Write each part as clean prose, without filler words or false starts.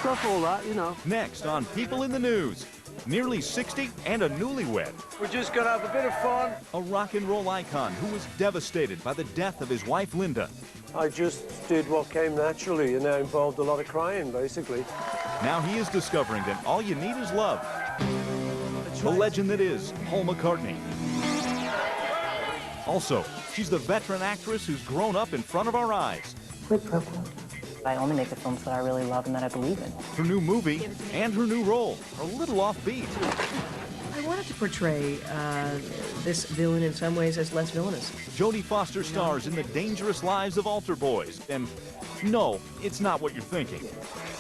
stuff, all that, you know. Next on People in the News, nearly 60 and a newlywed. We're just gonna have a bit of fun. A rock and roll icon who was devastated by the death of his wife, Linda. I just did what came naturally, and that involved a lot of crying, basically. Now he is discovering that all you need is love. The legend that is Paul McCartney. Also, she's the veteran actress who's grown up in front of our eyes. Quid pro quo. I only make the films that I really love and that I believe in. Her new movie and her new role are a little offbeat. I wanted to portray this villain in some ways as less villainous. Jodie Foster stars in The Dangerous Lives of Altar Boys. And no, it's not what you're thinking.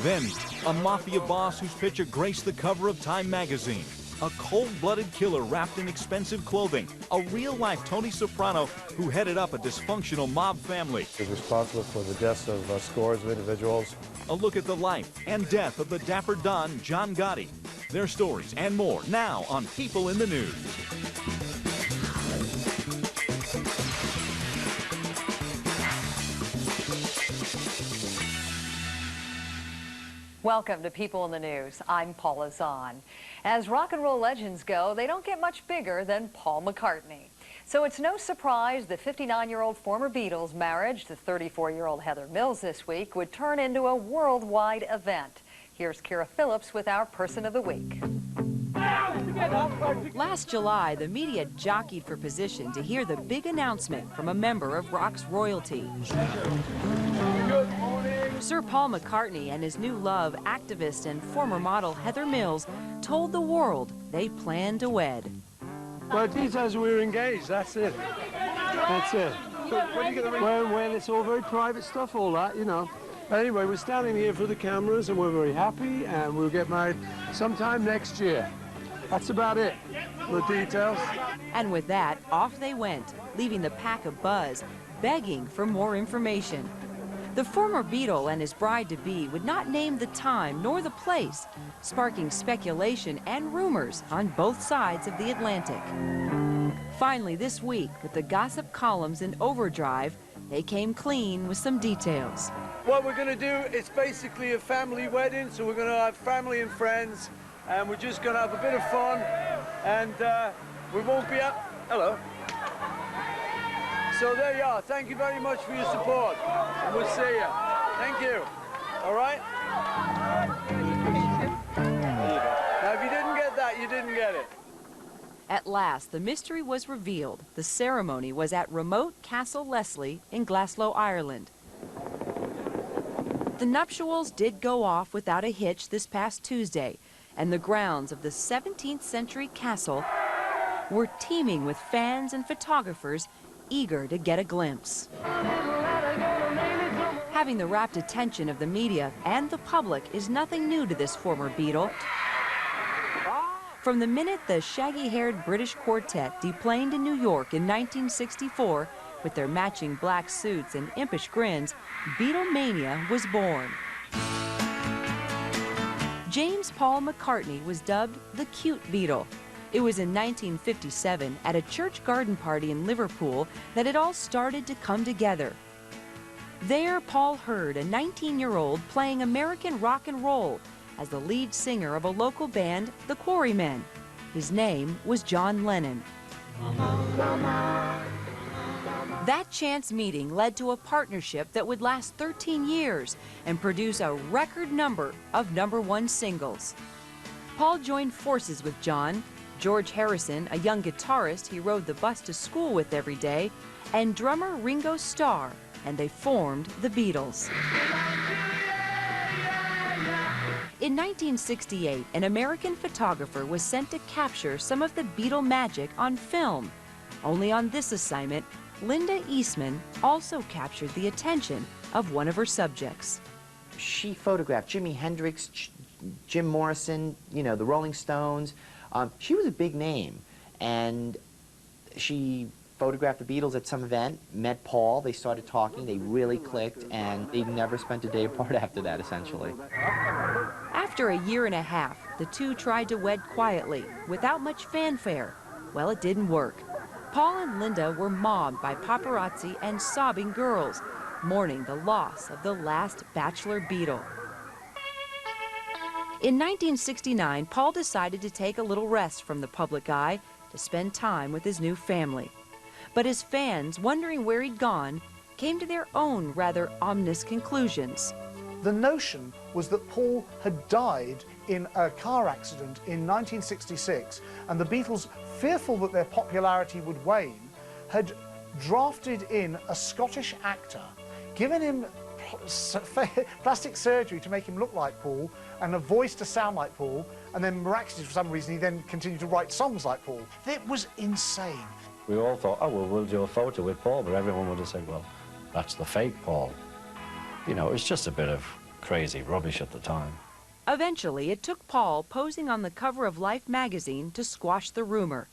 Then, a mafia boss whose picture graced the cover of Time magazine. A cold-blooded killer wrapped in expensive clothing. A real-life Tony Soprano who headed up a dysfunctional mob family. He's responsible for the deaths of scores of individuals. A look at the life and death of the dapper Don John Gotti. Their stories and more now on People in the News. Welcome to People in the News. I'm Paula Zahn. As rock and roll legends go, they don't get much bigger than Paul McCartney. So it's no surprise the 59-year-old former Beatles marriage to 34-year-old Heather Mills this week would turn into a worldwide event. Here's Kira Phillips with our Person of the Week. Last July, the media jockeyed for position to hear the big announcement from a member of rock's royalty. Sir Paul McCartney and his new love, activist and former model Heather Mills, told the world they planned to wed. Well, details we were engaged, that's it. That's it. When it's all very private stuff, all that, you know. Anyway, we're standing here for the cameras and we're very happy, and we'll get married sometime next year. That's about it, the details. And with that, off they went, leaving the pack abuzz, begging for more information. The former Beatle and his bride-to-be would not name the time nor the place, sparking speculation and rumors on both sides of the Atlantic. Finally, this week, with the gossip columns in overdrive, they came clean with some details. What we're going to do is basically a family wedding, so we're going to have family and friends, and we're just going to have a bit of fun, and we won't be up. Hello. So there you are. Thank you very much for your support. And we'll see you. Thank you. All right? Now, if you didn't get that, you didn't get it. At last, the mystery was revealed. The ceremony was at remote Castle Leslie in Glasgow, Ireland. The nuptials did go off without a hitch this past Tuesday, and the grounds of the 17th century castle were teeming with fans and photographers eager to get a glimpse. Having the rapt attention of the media and the public is nothing new to this former Beatle. From the minute the shaggy-haired British quartet deplaned in New York in 1964 with their matching black suits and impish grins, Beatlemania was born. James Paul McCartney was dubbed the Cute Beatle. It was in 1957 at a church garden party in Liverpool that it all started to come together. There, Paul heard a 19-year-old playing American rock and roll as the lead singer of a local band, the Quarrymen. His name was John Lennon. That chance meeting led to a partnership that would last 13 years and produce a record number of #1 singles. Paul joined forces with John, George Harrison, a young guitarist he rode the bus to school with every day, and drummer Ringo Starr, and they formed the Beatles. In 1968, an American photographer was sent to capture some of the Beatle magic on film. Only on this assignment, Linda Eastman also captured the attention of one of her subjects. She photographed Jimi Hendrix, Jim Morrison, you know, the Rolling Stones. She was a big name, and she photographed the Beatles at some event, met Paul, they started talking, they really clicked, and they never spent a day apart after that, essentially. After a year and a half, the two tried to wed quietly, without much fanfare. Well, it didn't work. Paul and Linda were mobbed by paparazzi and sobbing girls, mourning the loss of the last bachelor Beatle. In 1969, Paul decided to take a little rest from the public eye to spend time with his new family. But his fans, wondering where he'd gone, came to their own rather ominous conclusions. The notion was that Paul had died in a car accident in 1966, and the Beatles, fearful that their popularity would wane, had drafted in a Scottish actor, given him plastic surgery to make him look like Paul and a voice to sound like Paul, and then miraculously, for some reason, he then continued to write songs like Paul. It was insane. We all thought, oh, well, we'll do a photo with Paul, but everyone would have said, well, that's the fake Paul. You know, it was just a bit of crazy rubbish at the time. Eventually, it took Paul posing on the cover of Life magazine to squash the rumor.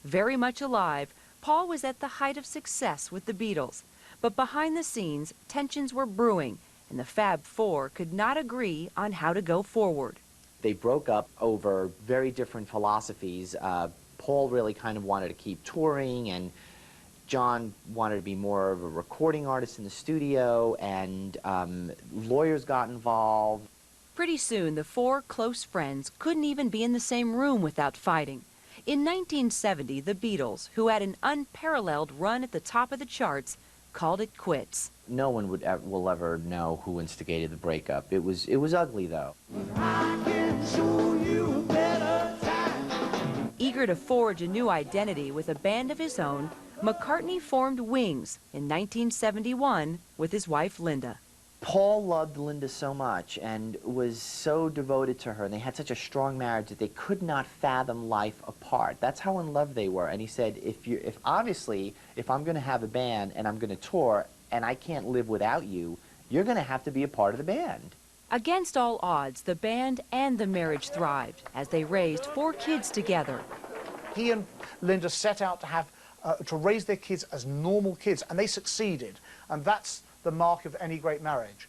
Very much alive, Paul was at the height of success with the Beatles. But behind the scenes, tensions were brewing, and the Fab Four could not agree on how to go forward. They broke up over very different philosophies. Paul really kind of wanted to keep touring, and John wanted to be more of a recording artist in the studio, and lawyers got involved. Pretty soon, the four close friends couldn't even be in the same room without fighting. In 1970, the Beatles, who had an unparalleled run at the top of the charts, called it quits. No one will ever know who instigated the breakup. It was ugly, though. Eager to forge a new identity with a band of his own, McCartney formed Wings in 1971 with his wife Linda. Paul loved Linda so much and was so devoted to her, and they had such a strong marriage that they could not fathom life apart. That's how in love they were. And he said, if I'm going to have a band and I'm going to tour and I can't live without you, you're going to have to be a part of the band. Against all odds, the band and the marriage thrived as they raised 4 kids together. He and Linda set out to have to raise their kids as normal kids, and they succeeded. And that's the mark of any great marriage.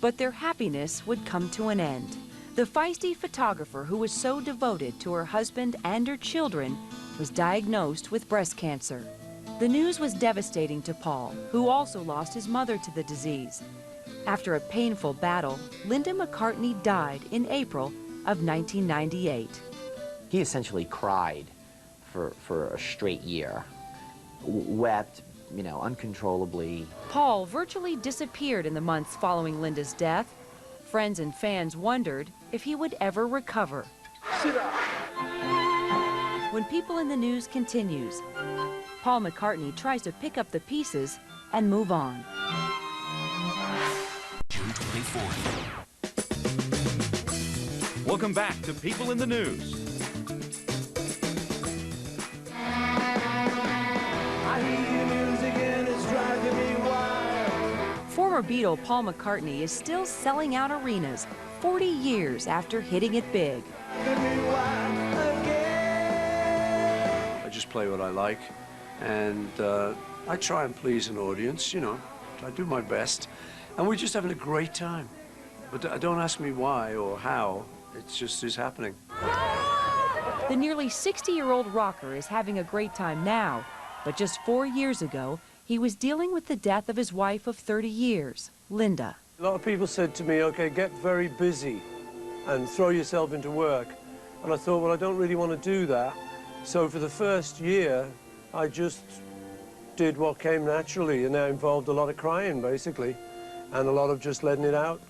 But their happiness would come to an end. The feisty photographer who was so devoted to her husband and her children was diagnosed with breast cancer. The news was devastating to Paul, who also lost his mother to the disease. After a painful battle, Linda McCartney died in April of 1998. He essentially cried for a straight year, wept, you know, uncontrollably. Paul virtually disappeared in the months following Linda's death. Friends and fans wondered if he would ever recover. When People in the News continues, Paul McCartney tries to pick up the pieces and move on. June 24th. Welcome back to People in the News. Former Beatle Paul McCartney is still selling out arenas 40 years after hitting it big. I just play what I like, and I try and please an audience, you know. I do my best, and we're just having a great time. But don't ask me why or how, it just is happening. The nearly 60-year-old rocker is having a great time now, but just 4 years ago, he was dealing with the death of his wife of 30 years, Linda. A lot of people said to me, okay, get very busy and throw yourself into work. And I thought, well, I don't really want to do that. So for the first year, I just did what came naturally, and that involved a lot of crying, basically, and a lot of just letting it out.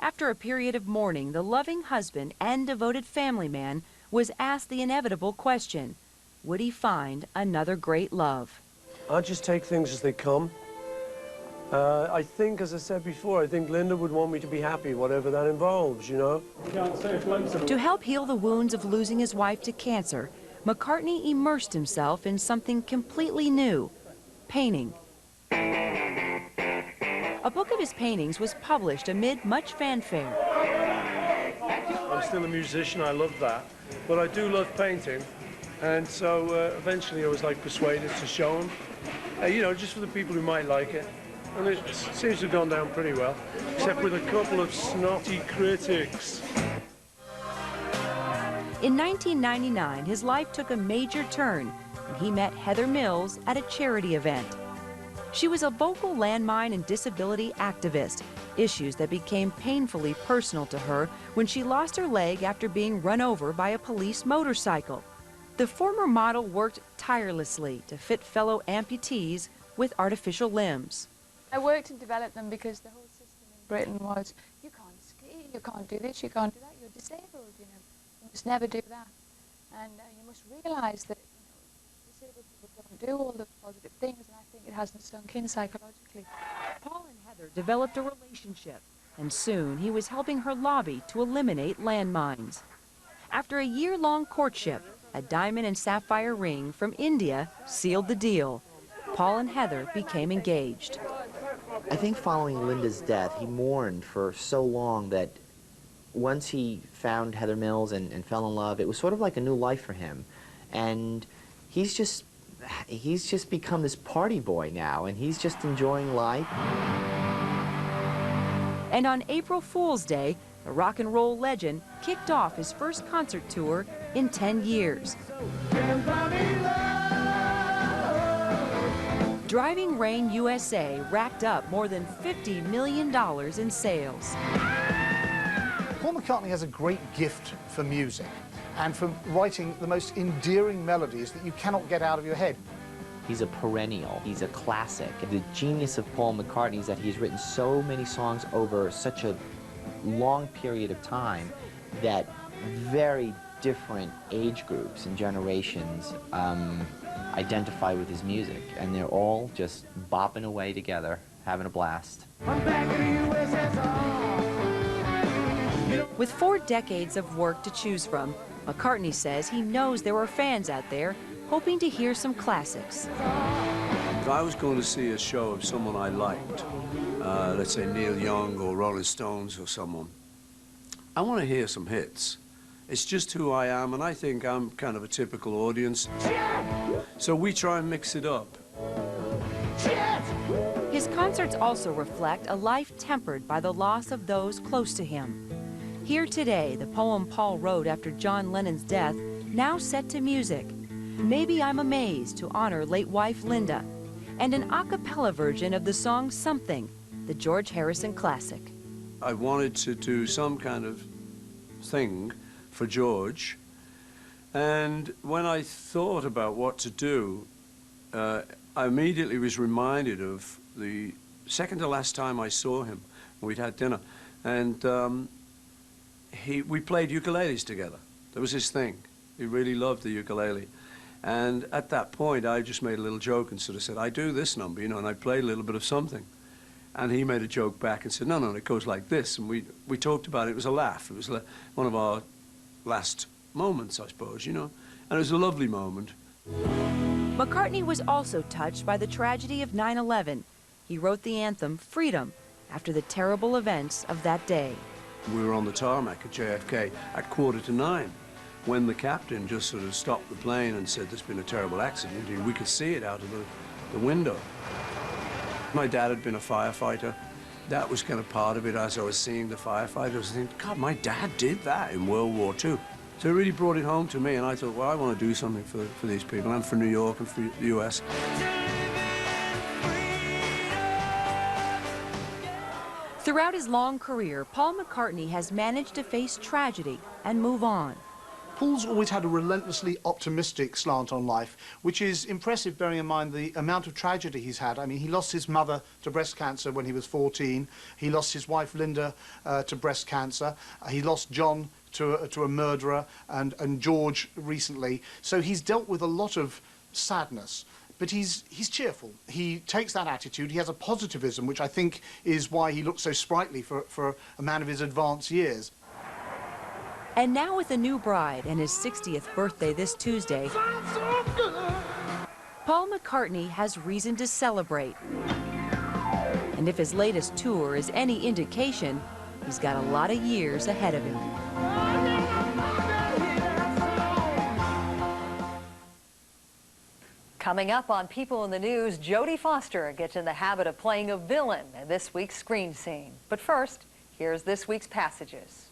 After a period of mourning, the loving husband and devoted family man was asked the inevitable question, would he find another great love? I just take things as they come. I think, as I said before, I think Linda would want me to be happy, whatever that involves, you know? To help heal the wounds of losing his wife to cancer, McCartney immersed himself in something completely new, painting. A book of his paintings was published amid much fanfare. I'm still a musician, I love that, but I do love painting, and so eventually I was like persuaded to show them, you know, just for the people who might like it. And it seems to have gone down pretty well, except with a couple of snotty critics. In 1999, his life took a major turn when he met Heather Mills at a charity event. She was a vocal landmine and disability activist issues that became painfully personal to her when she lost her leg after being run over by a police motorcycle. The former model worked tirelessly to fit fellow amputees with artificial limbs. I worked and developed them because the whole system in Britain was, you can't ski, you can't do this, you can't do that, you're disabled, you know. You must never do that. And you must realise that, you know, disabled people don't do all the positive things, and I think it hasn't sunk in psychologically. Paul and Heather developed a relationship, and soon he was helping her lobby to eliminate landmines. After a year-long courtship, a diamond and sapphire ring from India sealed the deal. Paul and Heather became engaged. I think following Linda's death, he mourned for so long that once he found Heather Mills and fell in love, it was sort of like a new life for him. And he's just become this party boy now, and he's just enjoying life. And on April Fool's Day, the rock and roll legend kicked off his first concert tour in 10 years. Driving Rain USA racked up more than $50 million in sales. Paul McCartney has a great gift for music and for writing the most endearing melodies that you cannot get out of your head. He's a perennial. He's a classic. The genius of Paul McCartney is that he's written so many songs over such a long period of time that very different age groups and generations identify with his music, and they're all just bopping away together, having a blast. With 4 decades of work to choose from, McCartney says he knows there are fans out there hoping to hear some classics. If I was going to see a show of someone I liked, let's say Neil Young or Rolling Stones or someone, I want to hear some hits. It's just who I am, and I think I'm kind of a typical audience. So we try and mix it up. His concerts also reflect a life tempered by the loss of those close to him. Here today, the poem Paul wrote after John Lennon's death, now set to music. Maybe I'm Amazed to honor late wife Linda, and an a cappella version of the song Something, the George Harrison classic. I wanted to do some kind of thing for George, and when I thought about what to do, I immediately was reminded of the second to last time I saw him. We'd had dinner, and we played ukuleles together. That was his thing. He really loved the ukulele. And at that point, I just made a little joke and sort of said, I do this number, you know, and I played a little bit of something. And he made a joke back and said, no, no, it goes like this. And we talked about it. It was a laugh. It was one of our last moments, I suppose, you know. And it was a lovely moment. McCartney was also touched by the tragedy of 9/11. He wrote the anthem, Freedom, after the terrible events of that day. We were on the tarmac at JFK at 9:15 when the captain just sort of stopped the plane and said, there's been a terrible accident, and we could see it out of the window. My dad had been a firefighter. That was kind of part of it. As I was seeing the firefighters, I was thinking, God, my dad did that in World War II. So it really brought it home to me, and I thought, well, I want to do something for these people, and for New York and for the US. Throughout his long career, Paul McCartney has managed to face tragedy and move on. Paul's always had a relentlessly optimistic slant on life, which is impressive bearing in mind the amount of tragedy he's had. I mean, he lost his mother to breast cancer when he was 14. He lost his wife, Linda, to breast cancer. He lost John to a murderer, and George recently. So he's dealt with a lot of sadness. But he's cheerful. He takes that attitude. He has a positivism, which I think is why he looks so sprightly for a man of his advanced years. And now with a new bride and his 60th birthday this Tuesday, Paul McCartney has reason to celebrate. And if his latest tour is any indication, he's got a lot of years ahead of him. Coming up on People in the News, Jodie Foster gets in the habit of playing a villain in this week's screen scene. But first, here's this week's passages.